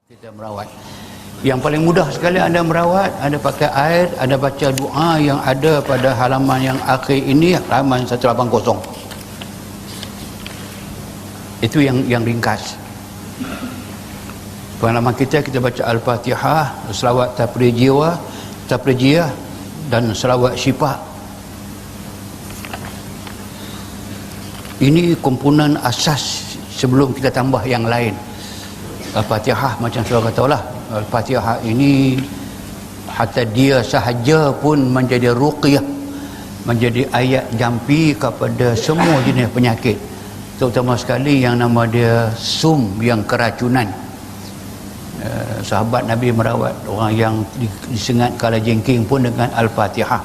Kita merawat. Yang paling mudah sekali anda merawat, anda pakai air, anda baca doa yang ada pada halaman yang akhir ini, halaman 180. Itu yang ringkas. Pengalaman kita baca Al-Fatihah, selawat tafrijiyah dan selawat syifa. Ini komponen asas sebelum kita tambah yang lain. Al-Fatihah macam saya katalah, Al-Fatihah ini hatta dia sahaja pun menjadi ruqyah, menjadi ayat jampi kepada semua jenis penyakit, terutama sekali yang nama dia sum, yang keracunan. Sahabat Nabi merawat orang yang disengat kala jengking pun dengan Al-Fatihah.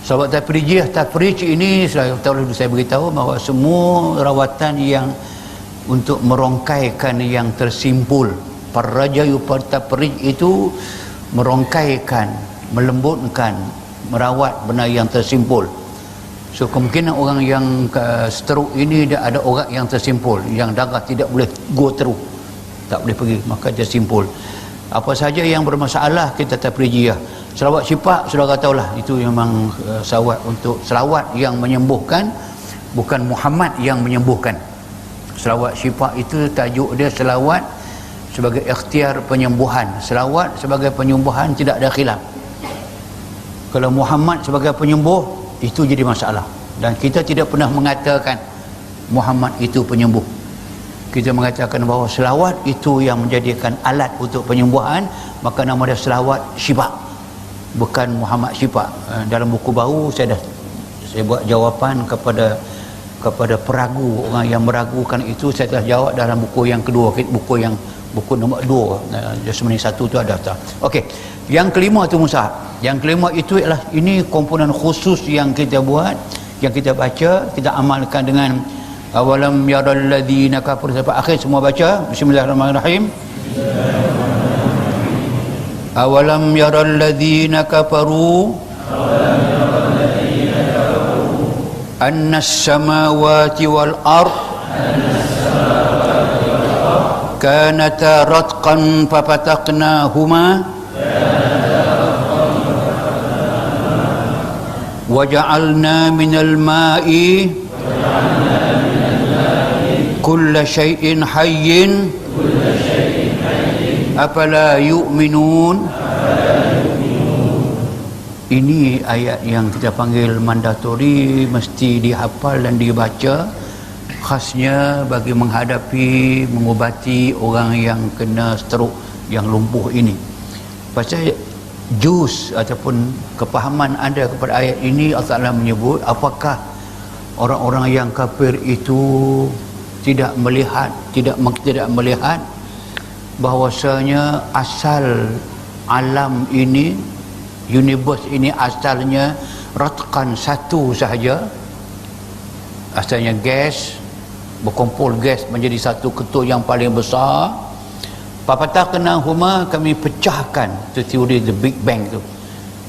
Sahabat tafrij ini saya beritahu bahawa semua rawatan yang untuk merongkaikan yang tersimpul, parrajayu tafrij itu merongkaikan, melembutkan, merawat benda yang tersimpul. So kemungkinan orang yang stroke ini dia ada orang yang tersimpul, yang darah tidak boleh go through, tak boleh pergi, maka dia simpul. Apa saja yang bermasalah kita tafrijiyah. Selawat syifa saudara tahulah, itu memang selawat untuk selawat yang menyembuhkan, bukan Muhammad yang menyembuhkan. Selawat syifa itu tajuk dia selawat sebagai ikhtiar penyembuhan. Selawat sebagai penyembuhan tidak ada khilaf. Kalau Muhammad sebagai penyembuh, itu jadi masalah. Dan kita tidak pernah mengatakan Muhammad itu penyembuh. Kita mengatakan bahawa selawat itu yang menjadikan alat untuk penyembuhan, maka nama dia selawat syifa, bukan Muhammad syifa. Dalam buku baru saya buat jawapan kepada peragu, orang yang meragukan itu, saya telah jawab dalam buku yang kedua, buku nombor 2, Jasmani 1 tu ada tak. Okey, yang kelima tu Musa. Yang kelima itu ialah ini komponen khusus yang kita buat, yang kita baca, kita amalkan dengan awalam yaral ladzina kafaru sampai akhir. Semua baca bismillahirrahmanirrahim. Awalam yaral ladzina kafaru anna as-samawati wal ard kanata ratqan fafataqnahuma wa ja'alna minal ma'i kulla syai'in hayyin afala yu'minun. Ini ayat yang kita panggil mandatori, mesti dihafal dan dibaca, khasnya bagi menghadapi, mengubati orang yang kena stroke, yang lumpuh ini. Pasal juz ataupun kepahaman anda kepada ayat ini, Allah Ta'ala menyebut apakah orang-orang yang kafir itu tidak melihat bahawasanya asal alam ini, universe ini asalnya ratqan, satu sahaja. Asalnya gas, berkumpul gas menjadi satu ketul yang paling besar. Fafataqnahuma, kami pecahkan, itu teori the Big Bang tu.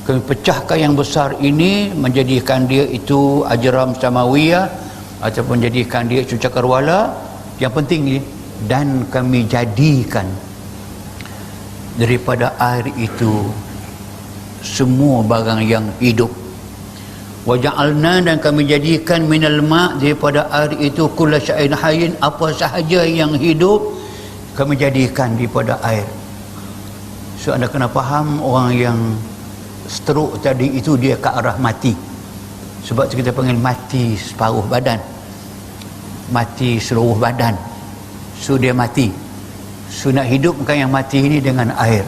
Kami pecahkan yang besar ini, menjadikan dia itu ajram samawiyah, ataupun jadikan dia cucakarwala. Yang penting ni, dan kami jadikan daripada air itu semua barang yang hidup. Waja'alna, dan kami jadikan minal ma', daripada air itu kulla syai'in hayyin, apa sahaja yang hidup kami jadikan daripada air. So anda kena faham, orang yang stroke tadi itu dia ke arah mati. Sebab itu kita panggil mati separuh badan, mati seluruh badan. So dia mati. So nak hidupkan yang mati ini dengan air.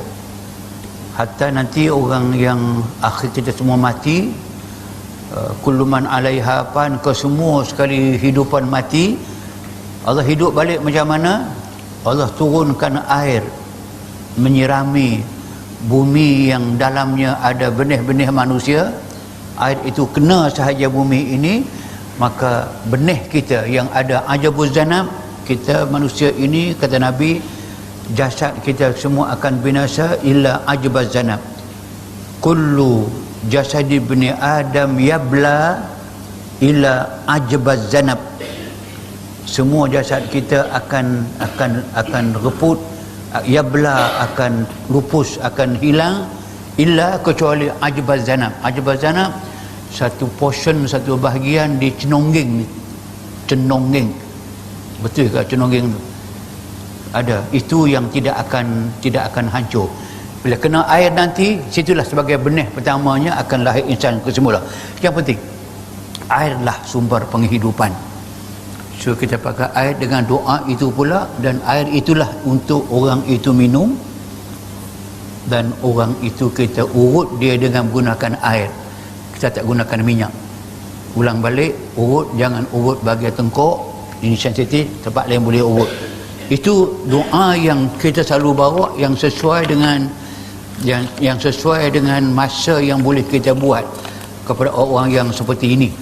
Hatta nanti orang yang akhir kita semua mati, kulluman alaiha fan, ke semua sekali hidupan mati. Allah hidup balik macam mana? Allah turunkan air menyirami bumi yang dalamnya ada benih-benih manusia. Air itu kena sahaja bumi ini, maka benih kita yang ada ajabuz zanab, kita manusia ini, kata Nabi, jasad kita semua akan binasa illa ajbaz zanab. Kullu jasadi ibni Adam yabla illa ajbaz zanab. Semua jasad kita akan reput yabla, akan lupus, akan hilang, illa kecuali ajbaz zanab. Ajbaz zanab satu portion, satu bahagian di cenongging. Cenongging, betul ke cenongging tu? Ada, itu yang tidak akan hancur. Bila kena air nanti, situlah sebagai benih pertamanya akan lahir insan ke semula. Yang penting, airlah sumber penghidupan. So kita pakai air dengan doa itu pula, dan air itulah untuk orang itu minum, dan orang itu kita urut dia dengan menggunakan air. Kita tak gunakan minyak. Ulang balik, urut, jangan urut bahagian tengkok, ini sensitif, tempat lain boleh urut. Itu doa yang kita selalu bawa, yang sesuai dengan yang sesuai dengan masa yang boleh kita buat kepada orang yang seperti ini.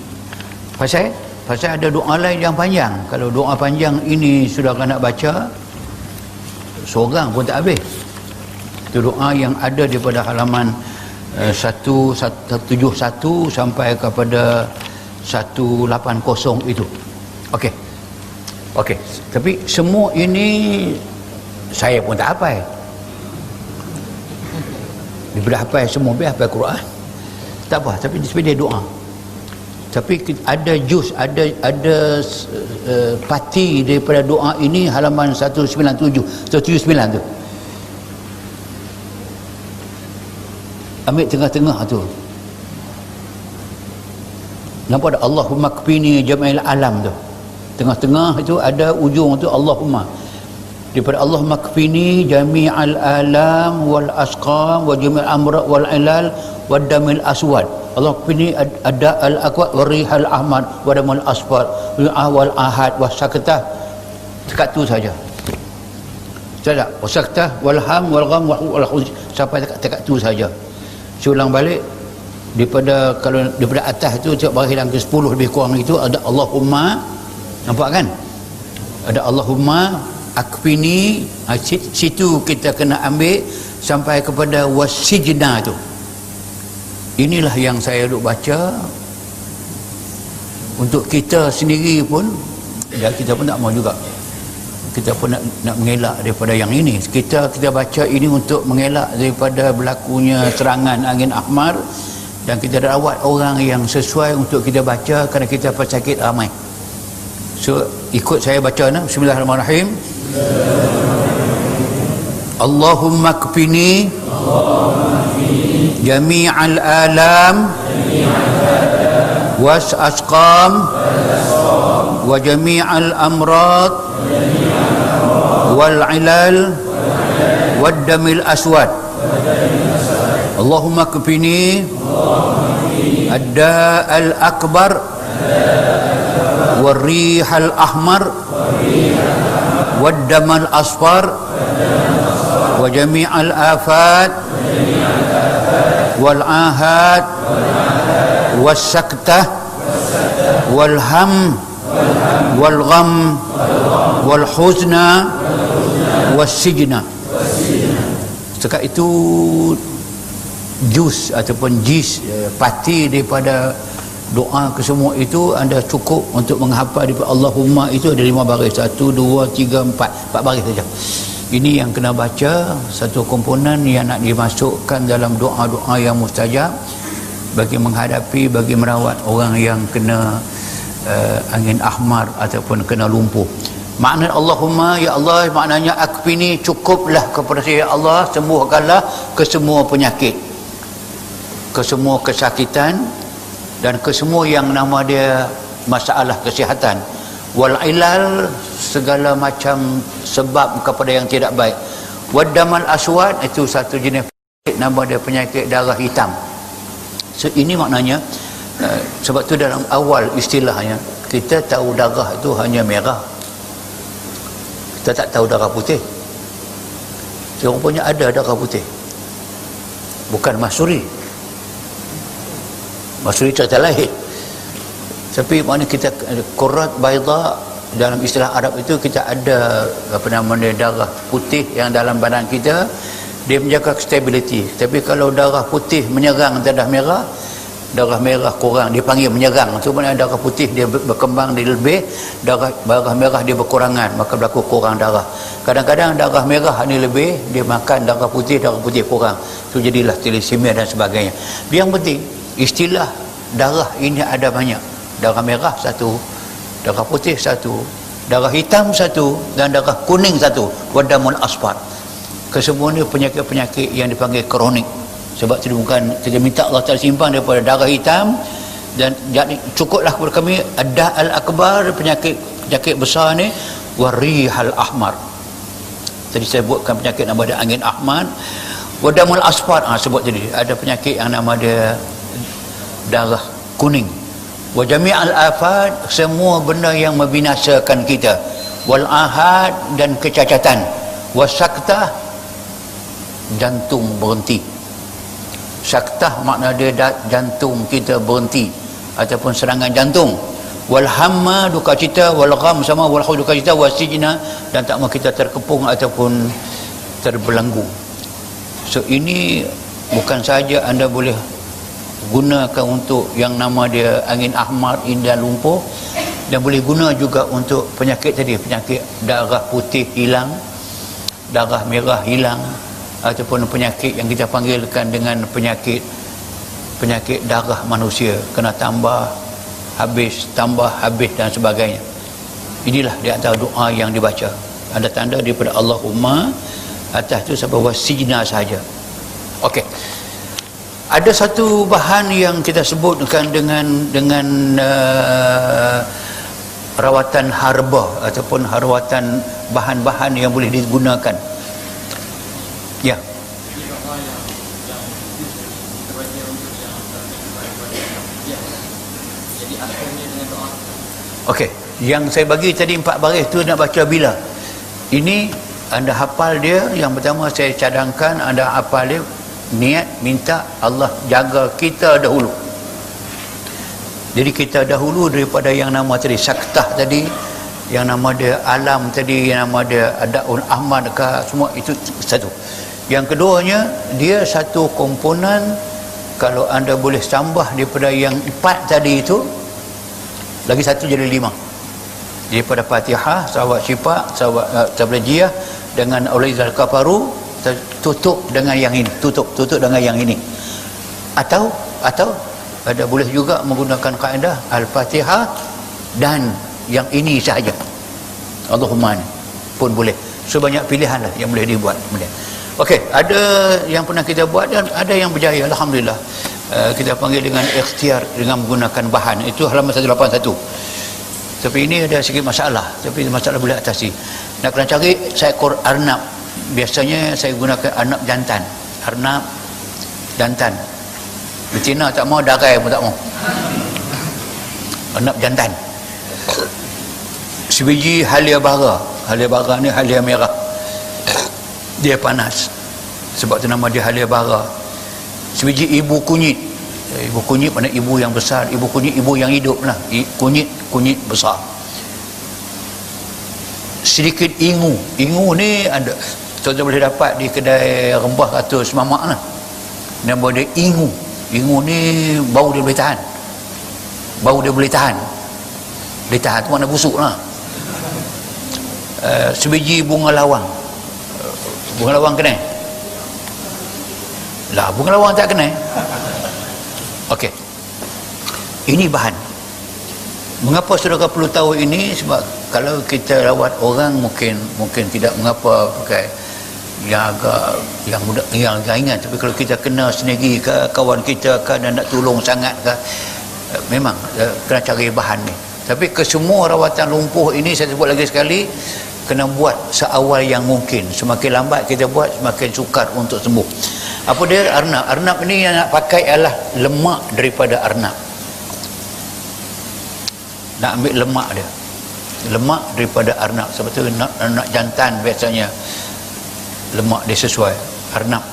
Pasal ada doa lain yang panjang. Kalau doa panjang ini sudah nak baca, seorang pun tak habis. Itu doa yang ada daripada halaman 171 sampai kepada 180 itu. Okey. Tapi semua ini saya pun tak hafal. Bila hafal semua, biar hafal Quran. Tak apa, tapi dia doa. Tapi ada juz, ada parti daripada doa ini halaman 197 tu. Ambil tengah-tengah tu. Nampak ada Allahumma kfini jama'il alam tu. Tengah-tengah itu ada ujung tu Allahumma. Daripada Allahumma kfini jami'al alam wal asqam wa jami'al amra wal ilal wad damil aswad. Allah kfini ada al aqwa wa rihal ahmad wa damul asfar wal ahad wa sakatah. Dekat tu saja. Saja. Wa sakatah wal ham wal gham wal khuz, sampai dekat tu saja. Ulang balik daripada, kalau daripada atas tu baris yang ke-10 lebih kurang itu ada Allahumma, nampak kan? Ada Allahumma akfini, situ kita kena ambil sampai kepada wasijna tu. Inilah yang saya duk baca untuk kita sendiri pun, ya kita pun tak mau juga. Kita pun nak mengelak daripada yang ini. Kita baca ini untuk mengelak daripada berlakunya serangan angin ahmar, dan kita rawat orang yang sesuai untuk kita baca kerana kita pesakit ramai. So ikut saya baca nah. Bismillahirrahmanirrahim. Allahumma kfini jami'al alam was asqam wa jami'al amrad wal ilal wad damil aswad. Allahumma kfini adda al akbar wal rihal ahmar wad damal asfar wa jami'al afat wal ahad was saktah wal ham wal gham wal huzna was sijna. Setakat itu juz ataupun jis parti daripada doa kesemua itu anda cukup untuk menghafal daripada Allahumma itu ada 5 baris, 1, 2, 3, 4 baris saja. Ini yang kena baca, satu komponen yang nak dimasukkan dalam doa-doa yang mustajab bagi menghadapi, bagi merawat orang yang kena angin ahmar ataupun kena lumpuh. Makna Allahumma, ya Allah, maknanya akfini, cukuplah kepada saya ya Allah, sembuhkanlah ke semua penyakit, ke semua kesakitan, dan ke semua yang nama dia masalah kesihatan. Wal ilal, segala macam sebab kepada yang tidak baik. Wad damal aswad, itu satu jenis penyakit, nama dia penyakit darah hitam. So ini maknanya sebab tu dalam awal istilahnya kita tahu darah itu hanya merah, kita tak tahu darah putih. So rupanya ada darah putih, bukan masuri. Masuri cerita lain. Tapi mana kita kurat baida, dalam istilah Arab itu kita ada apa namanya darah putih yang dalam badan kita, dia menjaga stability. Tapi kalau darah putih menyerang darah merah kurang, dia panggil menyerang. Sebenarnya darah putih dia berkembang, dia lebih, darah merah dia berkurangan, maka berlaku kurang darah. Kadang-kadang darah merah ni lebih, dia makan darah putih kurang, tu jadilah thalassemia dan sebagainya. Yang penting istilah darah ini ada banyak, darah merah satu, darah putih satu, darah hitam satu, dan darah kuning satu, wadamul asfar. Kesemua ni penyakit-penyakit yang dipanggil kronik. Sebab itu bukan kita minta Allah Ta'ala simpan daripada darah hitam, dan jadi cukuplah kepada kami ada al-akbar, penyakit besar ni, warihal ahmar. Tadi saya buatkan penyakit nama dia angin ahmad, wadamul asfar, sebut tadi ada penyakit yang nama dia darah kuning, wa jami'al afat, semua benda yang membinasakan kita, wal ahad, dan kecacatan, wasaktah, jantung berhenti. Saktah makna dia jantung kita berhenti ataupun serangan jantung. Wal hamma, duka cita, wal gham sama wal khawf, duka cita, wasijna, dan tak mahu kita terkepung ataupun terbelenggu. So ini bukan saja anda boleh gunakan untuk yang nama dia angin ahmar, indah lumpuh, dan boleh guna juga untuk penyakit tadi, penyakit darah putih hilang, darah merah hilang, ataupun penyakit yang kita panggilkan dengan penyakit darah manusia, kena tambah habis dan sebagainya. Inilah di antara doa yang dibaca. Ada tanda daripada Allahumma, atas itu sampai wasijna saja. Okey. Ada satu bahan yang kita sebutkan dengan rawatan harba ataupun rawatan bahan-bahan yang boleh digunakan. Ya. Okey, yang saya bagi tadi 4 baris tu nak baca bila. Ini anda hafal dia. Yang pertama saya cadangkan anda hafal dia, niat minta Allah jaga kita dahulu. Jadi kita dahulu daripada yang nama tadi saktah tadi, yang nama dia alam tadi, yang nama dia adaun ahmad ke, semua itu satu. Yang keduanya, dia satu komponen. Kalau anda boleh tambah daripada yang 4 tadi itu, lagi satu jadi 5. Daripada Fatihah, salawat syifa, salawat tablajiyah dengan Aulizal Kafaru, tutup dengan yang ini, tutup dengan yang ini. Atau ada boleh juga menggunakan kaedah Al-Fatihah dan yang ini sahaja, Allahumma pun boleh. So banyak pilihan lah yang boleh dibuat. Okey, ada yang pernah kita buat dan ada yang berjaya, alhamdulillah. Kita panggil dengan ikhtiar, dengan menggunakan bahan. Itu halaman 181. Tapi ini ada sikit masalah, tapi masalah boleh atasi. Nak kena cari seekor arnab. Biasanya saya gunakan arnab jantan. Arnab jantan. Betina tak mau, darai pun tak mau. Arnab jantan. Sebiji halia bara. Halia bara ni halia merah. Dia panas. Sebab tu nama dia halia bara. Sebiji ibu kunyit. Ibu kunyit mana ibu yang besar. Ibu kunyit ibu yang hidup lah. Kunyit besar. Sedikit ingu. Ingu ni ada, tuan-tuan boleh dapat di kedai rembah atau semamak lah. Nama dia ingu. Ingu ni bau dia boleh tahan. Bau dia boleh tahan. Dia tahan tu mana busuk lah. Sebiji bunga lawang. Bunga lawang kena? Lah, bunga lawang tak kena. Okey. Ini bahan. Mengapa saudara perlu tahu ini? Sebab kalau kita rawat orang mungkin tidak mengapa pakai yang agak yang mudah, yang ringan, tapi kalau kita kena sendiri ke kawan kita ke dan nak tolong sangat ke, memang kena cari bahan ni. Tapi kesemua rawatan lumpuh ini, saya sebut lagi sekali, kena buat seawal yang mungkin. Semakin lambat kita buat, semakin sukar untuk sembuh. Apa dia? Arnab. Arnab ni yang nak pakai adalah lemak daripada arnab. Nak ambil lemak dia, lemak daripada arnab. Sebab tu anak jantan biasanya lemak dia sesuai arnab.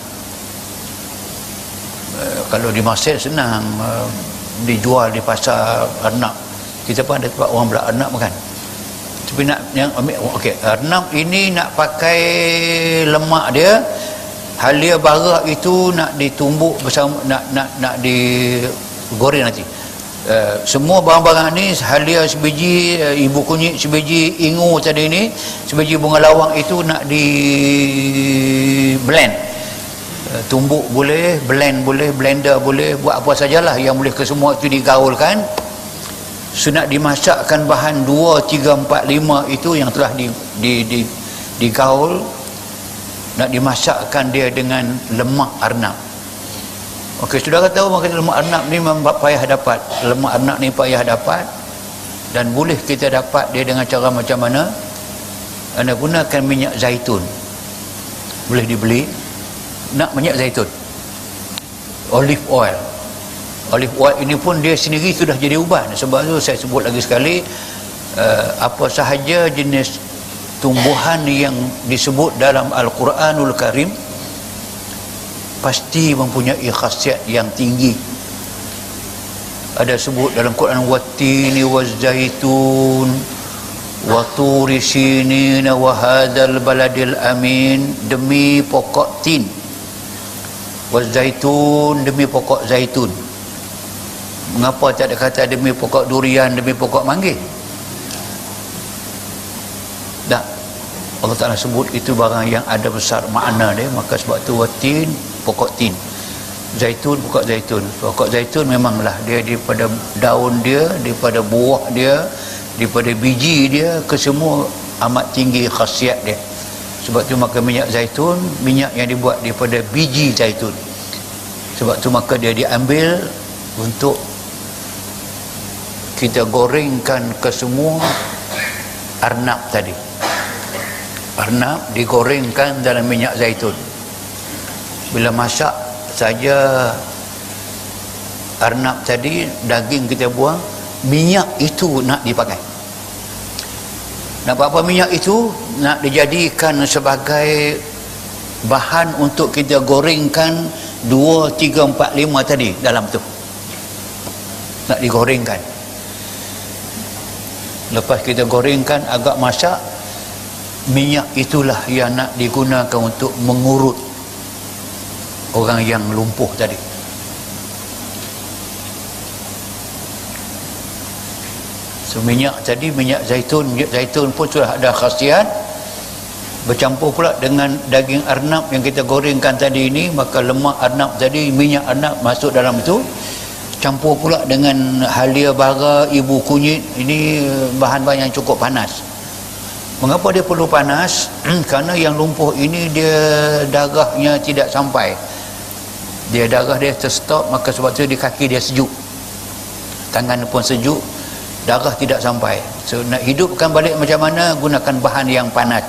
Kalau di Mesir senang, dijual di pasar arnab. Kita pun ada tempat orang berak-arnab makan. Tapi nak yang ambil, okey, arnab ini nak pakai lemak dia. Halia bara itu nak ditumbuk bersama, nak digoreng nanti. semua barang-barang ni, halia sebiji, ibu kunyit sebiji, ingu tadi ni, sebiji bunga lawang itu nak di blend, tumbuk boleh, blend boleh, blender boleh, buat apa sajalah yang boleh ke semua itu digaulkan. Nak dimasakkan bahan 2, 3, 4, 5 itu yang telah digaul, nak dimasakkan dia dengan lemak arnab. Okey, saudara tahu makan lemak arnab ni memang payah dapat. Lemak arnab ni payah dapat, dan boleh kita dapat dia dengan cara macam mana? Anda gunakan minyak zaitun, boleh dibeli. Nak minyak zaitun, olive oil. Olive oil ini pun dia sendiri sudah jadi ubat. Sebab tu saya sebut lagi sekali, apa sahaja jenis tumbuhan yang disebut dalam Al-Quranul Karim pasti mempunyai khasiat yang tinggi. Ada sebut dalam Quran, wattini wazzaitun wa turi sinin wa hadzal baladil amin, demi pokok tin, wazzaitun, demi pokok zaitun. Mengapa tak ada kata demi pokok durian, demi pokok manggis? Tak, Allah Ta'ala sebut itu barang yang ada besar makna dia. Maka sebab tu watin, pokok tin, zaitun, pokok zaitun. Pokok zaitun memanglah dia daripada daun dia, daripada buah dia, daripada biji dia, ke semua amat tinggi khasiat dia. Sebab tu maka minyak zaitun, minyak yang dibuat daripada biji zaitun. Sebab tu maka dia diambil untuk kita gorengkan ke semua arnab tadi. Arnab digorengkan dalam minyak zaitun. Bila masak saja arnab tadi, daging kita buang, minyak itu nak dipakai. Nak apa minyak itu? Nak dijadikan sebagai bahan untuk kita gorengkan 2, 3, 4, 5 tadi dalam tu. Nak digorengkan. Lepas kita gorengkan, agak masak, minyak itulah yang nak digunakan untuk mengurut orang yang lumpuh tadi. So minyak tadi, minyak zaitun pun sudah ada khasiat. Bercampur pula dengan daging arnab yang kita gorengkan tadi ini, maka lemak arnab tadi, minyak arnab masuk dalam itu. Campur pula dengan halia bara, ibu kunyit, ini bahan-bahan yang cukup panas. Mengapa dia perlu panas? Kerana yang lumpuh ini dia darahnya tidak sampai, dia darah dia terstop, maka sebab tu di kaki dia sejuk, tangan pun sejuk, darah tidak sampai. So nak hidupkan balik macam mana? Gunakan bahan yang panas.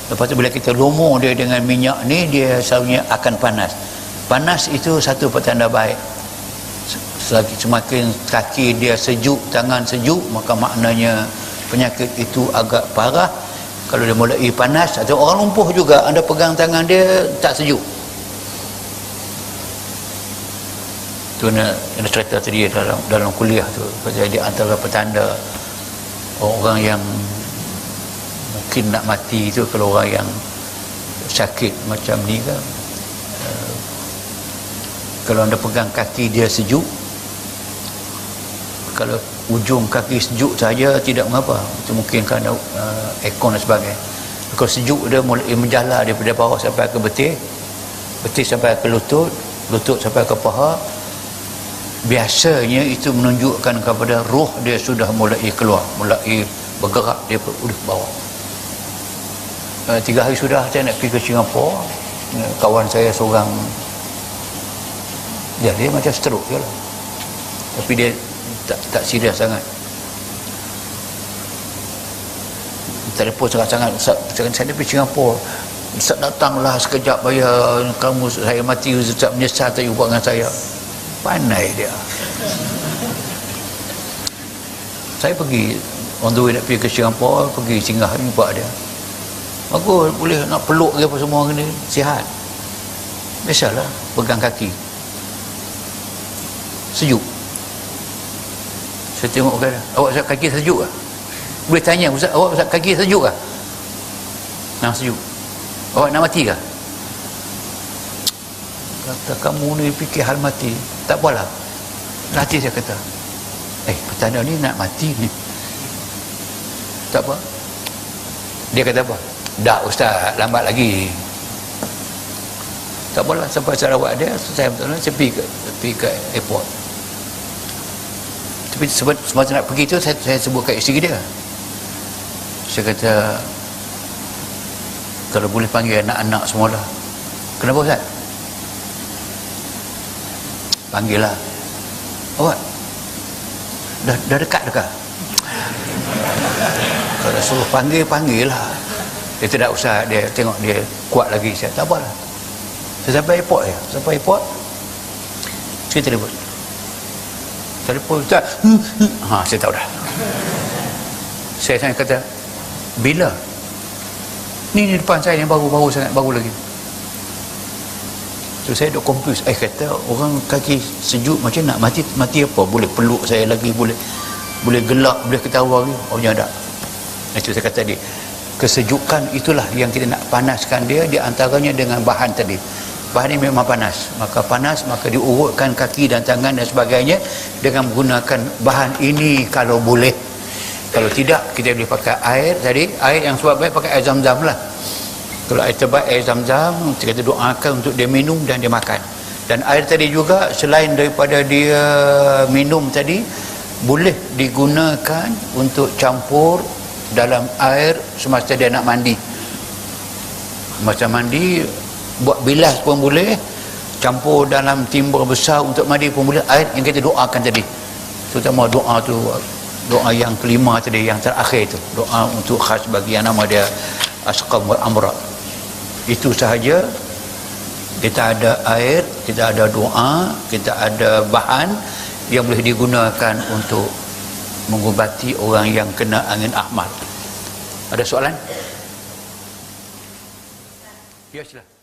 Lepas tu bila kita lumur dia dengan minyak ni, dia selalunya akan panas. Panas itu satu petanda baik. Selagi semakin kaki dia sejuk, tangan sejuk, maka maknanya penyakit itu agak parah. Kalau dia mulai panas, atau orang lumpuh juga, anda pegang tangan dia tak sejuk. Tu ada cerita tadi dalam kuliah tu, jadi antara petanda orang yang mungkin nak mati itu, kalau orang yang sakit macam ni kan, kalau anda pegang kaki dia sejuk, kalau ujung kaki sejuk saja tidak mengapa, itu mungkin kerana aircon dan sebagainya. Kalau sejuk dia mulai menjala daripada bawah sampai ke betis, betis sampai ke lutut, lutut sampai ke paha, biasanya itu menunjukkan kepada roh dia sudah mulai keluar, mulai bergerak dia ke bawah. 3 hari sudah saya nak pergi ke Singapura, kawan saya seorang, dia macam stroke je lah, tapi dia tak serius sangat. Telefon sangat-sangat, saya pergi Singapura, Ustaz datanglah sekejap, bayar kamu, saya mati, Ustaz menyesal tak buat dengan saya. Pandai dia. Saya pergi on the way nak pergi ke Singapura, pergi singgah jumpa dia. Bagus, boleh nak peluk ke apa semua ni, sihat. Biasalah pegang kaki sejuk. Saya tengok kan, awak kaki sejuk ke? Boleh tanya, Ustaz, awak kaki sejuk ke? Nah, sejuk. Awak nak mati ke? Kata, kamu ni fikir hal mati. Tak apalah. Hati saya kata, petanda ni nak mati ni. Tak apa. Dia kata apa? Dah ustaz, lambat lagi. Tak apalah, sampai Sarawak dia, saya pergi ke airport. Tapi semasa nak pergi tu, saya sebut kat isteri dia. Saya kata, kalau boleh panggil anak-anak semua lah. Kenapa ustaz? Panggil lah. Awak dah dekat. Kalau suruh panggil lah. Dia tidak usah, dia tengok dia kuat lagi. Saya tak apalah. Saya sampai airport je. Saya telefon ustaz. Saya tahu dah. Saya kata, bila? Ni depan saya yang baru sangat, baru lagi. So saya duk confuse. Kata orang kaki sejuk macam nak mati apa? Boleh peluk saya lagi, boleh gelak, boleh ketawa lagi. Tak. Itu saya kata dia, kesejukan itulah yang kita nak panaskan dia, di antaranya dengan bahan tadi. Bahan ini memang panas, maka diurutkan kaki dan tangan dan sebagainya dengan menggunakan bahan ini kalau boleh. Kalau tidak, kita boleh pakai air tadi, air yang sebab baik pakai air zam-zam lah. Kalau air terbaik air zam-zam, kita doakan untuk dia minum dan dia makan. Dan air tadi juga, selain daripada dia minum tadi, boleh digunakan untuk campur dalam air semasa dia nak mandi. Masa mandi, buat bilas pun boleh, campur dalam timba besar untuk mandi pun boleh. Air yang kita doakan tadi, terutama doa tu, doa yang kelima tadi, yang terakhir tu, doa untuk khas bagi yang nama dia Asqam wal Amra. Itu sahaja. Kita ada air, kita ada doa, kita ada bahan yang boleh digunakan untuk mengubati orang yang kena angin ahmar. Ada soalan? Ya, silakan.